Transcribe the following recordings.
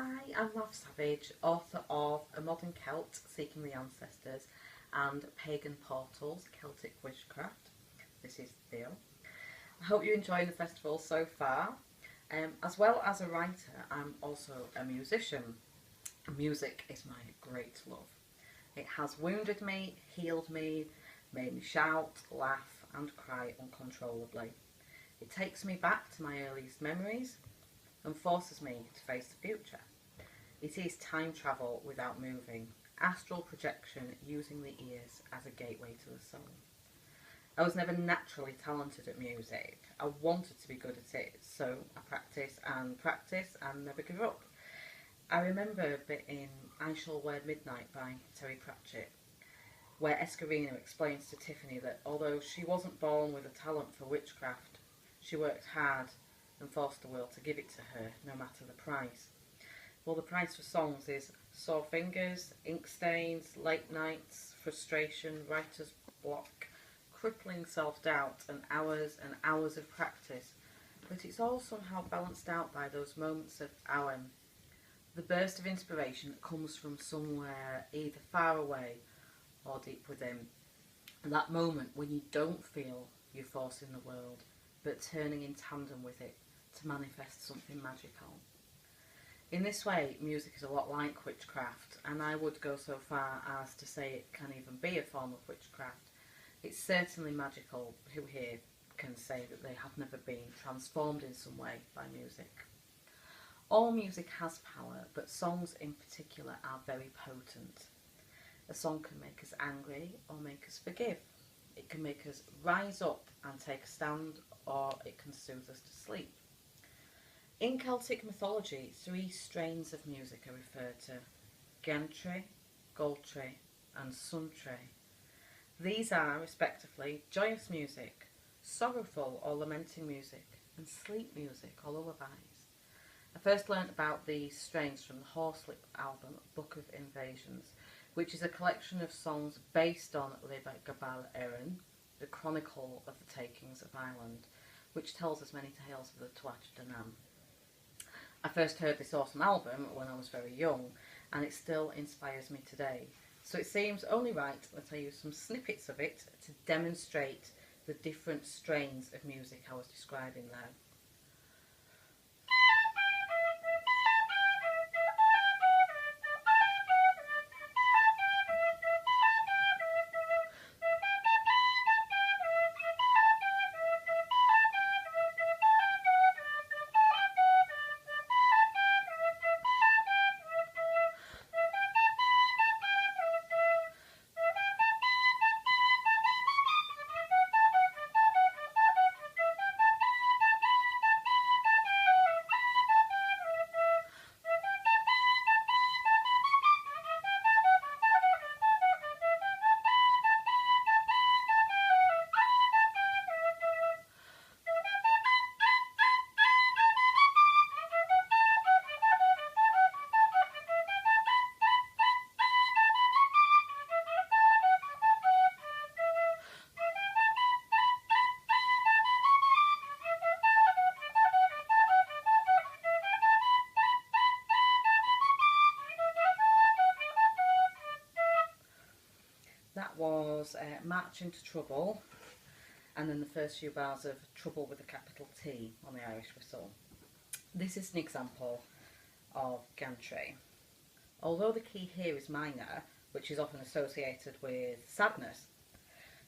Hi, I'm Mav Savage, author of A Modern Celt, Seeking the Ancestors, and Pagan Portals, Celtic Witchcraft. This is Theo. I hope you're enjoying the festival so far. As well as a writer, I'm also a musician. Music is my great love. It has wounded me, healed me, made me shout, laugh and cry uncontrollably. It takes me back to my earliest memories and forces me to face the future. It is time travel without moving, astral projection using the ears as a gateway to the soul. I was never naturally talented at music. I wanted to be good at it, so I practice and never give up. I remember a bit in I Shall Wear Midnight by Terry Pratchett, where Escarina explains to Tiffany that although she wasn't born with a talent for witchcraft, she worked hard and forced the world to give it to her, no matter the price. Well, the price for songs is sore fingers, ink stains, late nights, frustration, writer's block, crippling self-doubt, and hours of practice. But it's all somehow balanced out by those moments of Awen. The burst of inspiration that comes from somewhere either far away or deep within. And that moment when you don't feel you're forcing the world, but turning in tandem with it to manifest something magical. In this way, music is a lot like witchcraft, and I would go so far as to say it can even be a form of witchcraft. It's certainly magical. Who here can say that they have never been transformed in some way by music? All music has power, but songs in particular are very potent. A song can make us angry or make us forgive. It can make us rise up and take a stand, or it can soothe us to sleep. In Celtic mythology, 3 strains of music are referred to: gantry, goltry and suntree. These are, respectively, joyous music, sorrowful or lamenting music, and sleep music or lullabies. I first learnt about these strains from the Horslip album Book of Invasions, which is a collection of songs based on Liber Gabal Erin, the chronicle of the takings of Ireland, which tells us many tales of the Tuatha De Nam. I first heard this awesome album when I was very young, and it still inspires me today. So it seems only right that I use some snippets of it to demonstrate the different strains of music I was describing there. That was March into Trouble, and then the first few bars of Trouble with a capital T on the Irish whistle. This is an example of gantry. Although the key here is minor, which is often associated with sadness,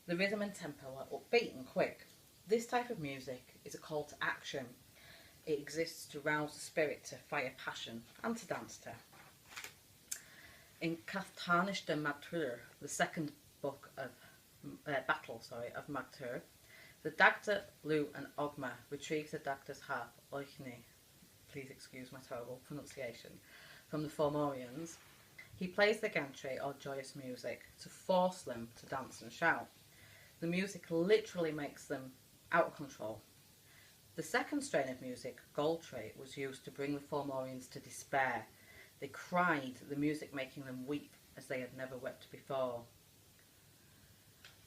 the rhythm and tempo are upbeat and quick. This type of music is a call to action. It exists to rouse the spirit, to fire passion, and to dance to. In Cathtarnish de Magtur, the second book of battle of Magtur, the Dagda, Lou and Ogma retrieves the Dagda's harp, Oichni, please excuse my terrible pronunciation, from the Fomorians. He plays the gantry or joyous music to force them to dance and shout. The music literally makes them out of control. The second strain of music, Goltry, was used to bring the Fomorians to despair. They cried, the music making them weep as they had never wept before.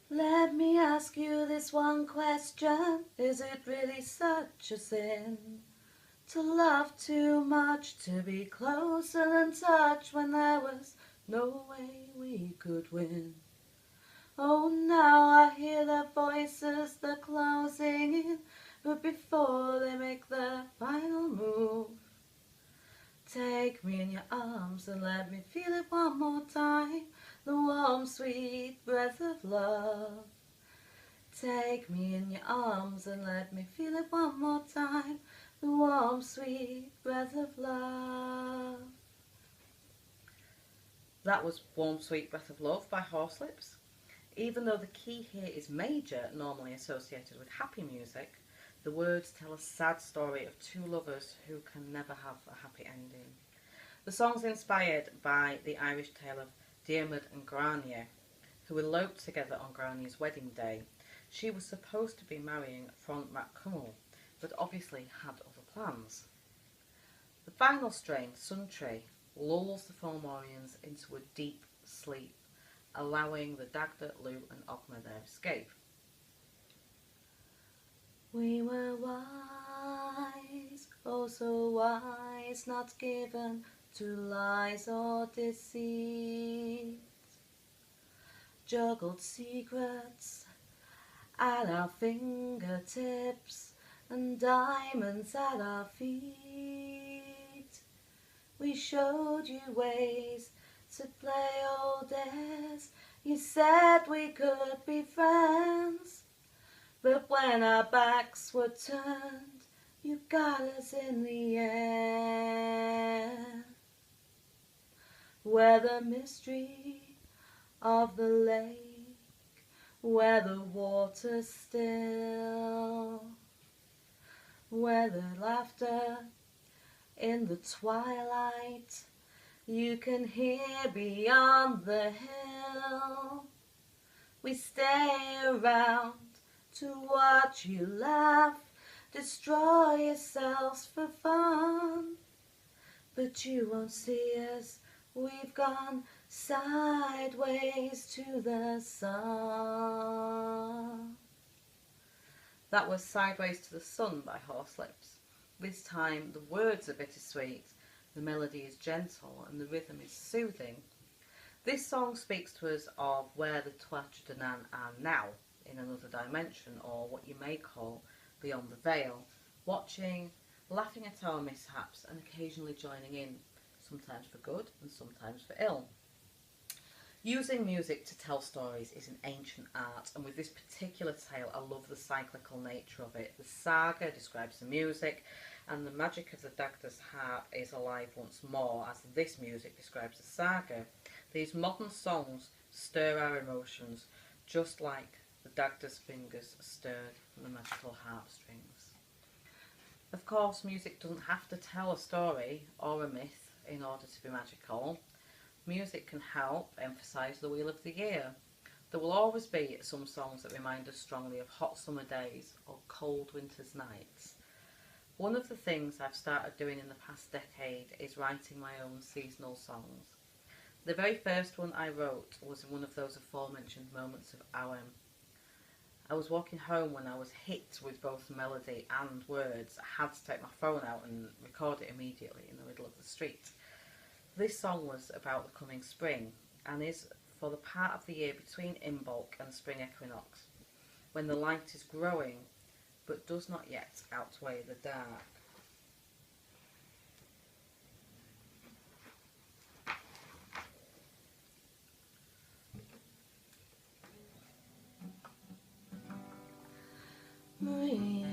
Let me ask you this one question: is it really such a sin to love too much, to be closer than touch when there was no way we could win. Oh, now I hear their voices, they're closing in, but before they make their final move, take me in your arms and let me feel it one more time, the warm, sweet breath of love. Take me in your arms and let me feel it one more time, the warm, sweet breath of love. That was Warm Sweet Breath of Love by Horselips. Even though the key here is major, normally associated with happy music, the words tell a sad story of two lovers who can never have a happy ending. The song's inspired by the Irish tale of Diarmuid and Grania, who eloped together on Grania's wedding day. She was supposed to be marrying Fron Mac Cumhal, but obviously had other plans. The final strain, Suntree, lulls the Fomorians into a deep sleep, allowing the Dagda, Lugh and Ogma their escape. We were wise, oh so wise, not given to lies or deceit, juggled secrets at our fingertips and diamonds at our feet. We showed you ways to play old dares, you said we could be friends, but when our backs were turned, you got us in the end. Where the mystery of the lake, where the water's still, where the laughter in the twilight you can hear beyond the hill. We stay around to watch you laugh, destroy yourselves for fun, but you won't see us, we've gone sideways to the sun. That was Sideways to the Sun by Horselips. This time the words are bittersweet, the melody is gentle and the rhythm is soothing. This song speaks to us of where the Tuatha De Danann are now, in another dimension, or what you may call beyond the veil, watching, laughing at our mishaps and occasionally joining in, sometimes for good and sometimes for ill. Using music to tell stories is an ancient art, and with this particular tale I love the cyclical nature of it. The saga describes the music, and the magic of the Dagda's harp is alive once more as this music describes the saga. These modern songs stir our emotions, just like the Dagda's fingers stirred the magical harp strings. Of course, music doesn't have to tell a story or a myth in order to be magical. Music can help emphasise the wheel of the year. There will always be some songs that remind us strongly of hot summer days or cold winter's nights. One of the things I've started doing in the past decade is writing my own seasonal songs. The very first one I wrote was in one of those aforementioned moments of Awem. I was walking home when I was hit with both melody and words. I had to take my phone out and record it immediately in the middle of the street. This song was about the coming spring and is for the part of the year between Imbolc and spring equinox, when the light is growing but does not yet outweigh the dark. Reed,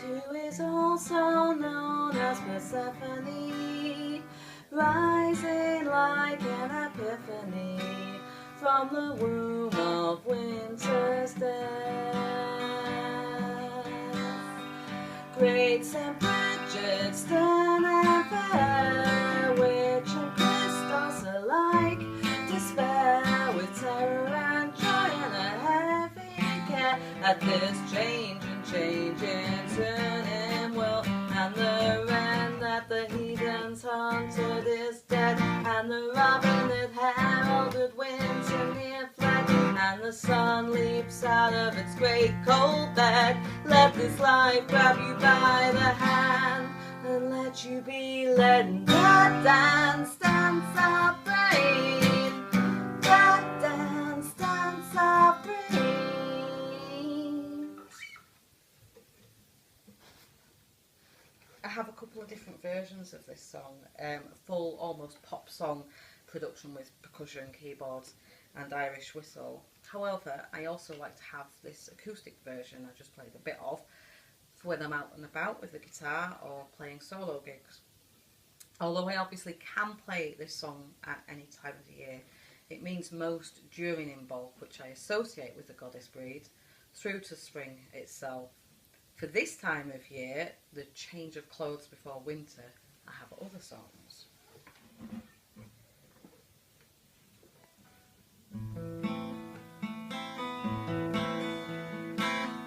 who is also known as Persephone, rising like an epiphany from the womb of winter's death. Great St. Bridget, stern and fair, witch and Christos alike despair, with terror and joy and a heavy care at this changing, turning world, and the wren that the heathens hunted is dead, and the robin that heralded winter near fled, and the sun leaps out of its great cold bed. Let this life grab you by the hand and let you be led. That dance, dance of rain. That dance, dance of rain. I have a couple of different versions of this song, full almost pop song production with percussion, keyboards and Irish whistle. However, I also like to have this acoustic version I just played a bit of for when I'm out and about with the guitar or playing solo gigs. Although I obviously can play this song at any time of the year, it means most during Imbolc, which I associate with the goddess breed, through to spring itself. For this time of year, the change of clothes before winter, I have other songs.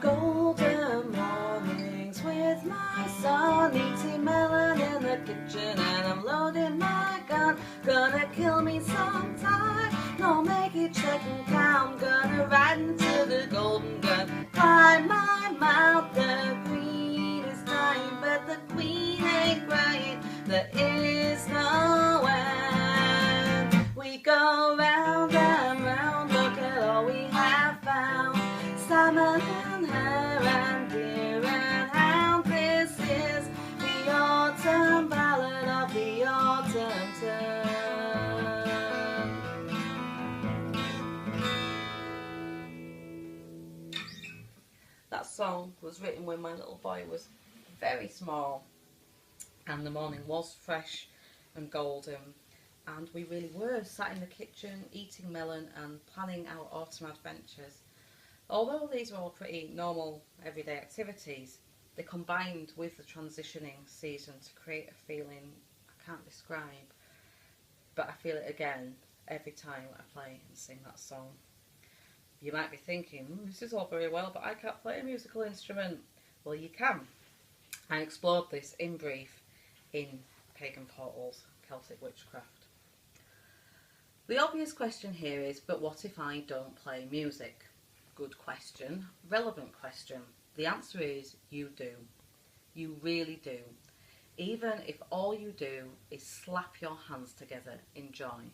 Golden mornings with my son, eating melon in the kitchen, and I'm loading my gun. Gonna kill me sometime, no make it check and count. Gonna ride into the golden gun, climb my mouth. The queen is dying, but the queen ain't crying. There is no end. We go round and round, look at all we have found. Salmon and hare and deer and hound. This is the autumn ballad of the autumn turn. That song was written when my little boy was very small and the morning was fresh and golden, and we really were sat in the kitchen eating melon and planning our autumn adventures. Although these were all pretty normal everyday activities, they combined with the transitioning season to create a feeling I can't describe, but I feel it again every time I play and sing that song. You might be thinking, this is all very well, but I can't play a musical instrument. Well, you can. I explored this in brief in Pagan Portals, Celtic Witchcraft. The obvious question here is, but what if I don't play music? Good question, relevant question. The answer is you do. You really do. Even if all you do is slap your hands together in joy,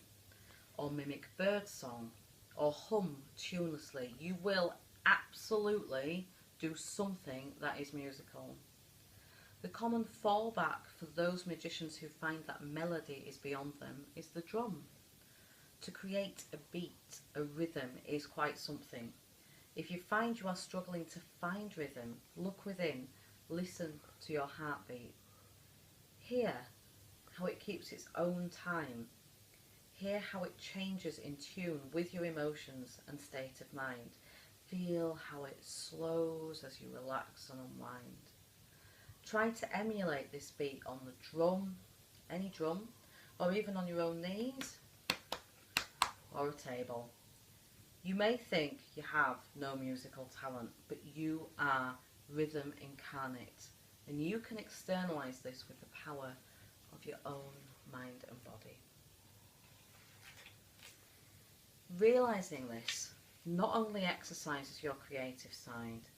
or mimic birdsong, or hum tunelessly, you will absolutely do something that is musical. The common fallback for those magicians who find that melody is beyond them is the drum. To create a beat, a rhythm, is quite something. If you find you are struggling to find rhythm, look within, listen to your heartbeat. Hear how it keeps its own time. Hear how it changes in tune with your emotions and state of mind. Feel how it slows as you relax and unwind. Try to emulate this beat on the drum, any drum, or even on your own knees or a table. You may think you have no musical talent, but you are rhythm incarnate, and you can externalize this with the power of your own mind and body. Realizing this not only exercises your creative side,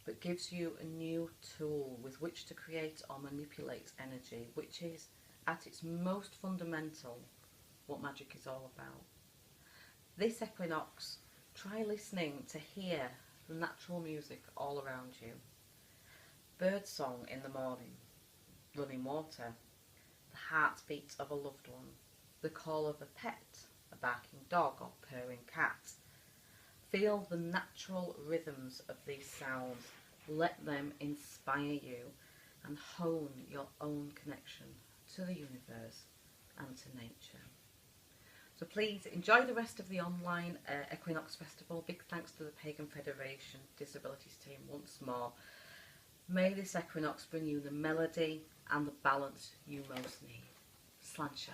but gives you a new tool with which to create or manipulate energy, which is, at its most fundamental, what magic is all about. This equinox, try listening to hear the natural music all around you. Birdsong in the morning, running water, the heartbeat of a loved one, the call of a pet, a barking dog or purring cat. Feel the natural rhythms of these sounds. Let them inspire you and hone your own connection to the universe and to nature. So please enjoy the rest of the online Equinox Festival. Big thanks to the Pagan Federation Disabilities team once more. May this equinox bring you the melody and the balance you most need. Sláinte.